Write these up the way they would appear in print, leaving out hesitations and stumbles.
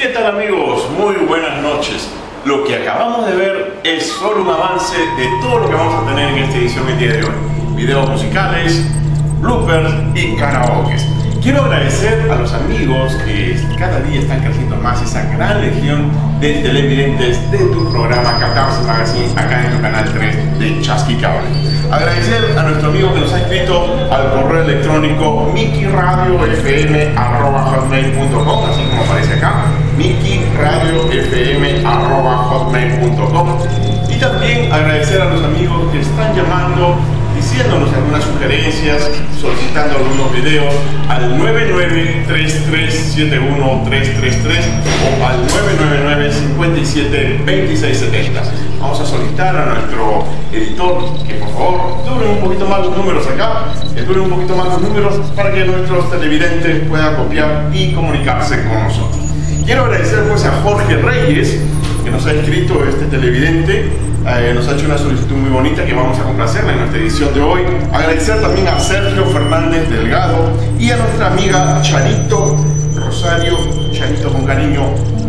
¿Qué tal amigos? Muy buenas noches. Lo que acabamos de ver es solo un avance de todo lo que vamos a tener en esta edición el día de hoy. Videos musicales, bloopers y karaokes. Quiero agradecer a los amigos que cada día están creciendo más, esa gran legión de televidentes de tu programa Catarsis Magazine acá en tu canal 3 de Chasqui Cable. Agradecer a nuestro amigo que nos ha escrito al correo electrónico miciradiofm@hotmail.com, así como aparece acá, miciradiofm@hotmail.com. Y también agradecer a los amigos que están llamando, diciéndonos algunas sugerencias, solicitando algunos videos al 99337133 o al 999-572670. Vamos a solicitar a nuestro editor que por favor dure un poquito más los números acá, que dure un poquito más los números para que nuestros televidentes puedan copiar y comunicarse con nosotros. Quiero agradecer pues a Jorge Reyes, que nos ha escrito este televidente. Nos ha hecho una solicitud muy bonita que vamos a complacerla en nuestra edición de hoy. Agradecer también a Sergio Fernández Delgado y a nuestra amiga Charito Rosario, Charito con cariño,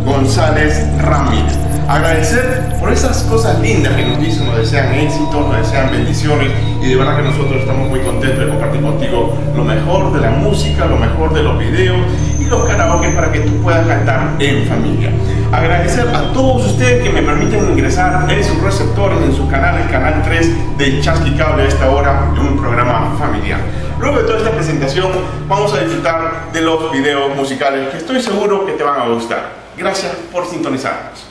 González Ramírez. Agradecer por esas cosas lindas que nos dicen, nos desean éxitos, nos desean bendiciones, y de verdad que nosotros estamos muy contentos de compartir contigo lo mejor de la música, lo mejor de los videos y los karaoke para que tú puedas cantar en familia. Agradecer a todos ustedes que me permiten ingresar en sus receptores, en su canal, el canal 3 de Chasqui Cable a esta hora, en un programa familiar. Luego de toda esta presentación vamos a disfrutar de los videos musicales que estoy seguro que te van a gustar. Gracias por sintonizarnos.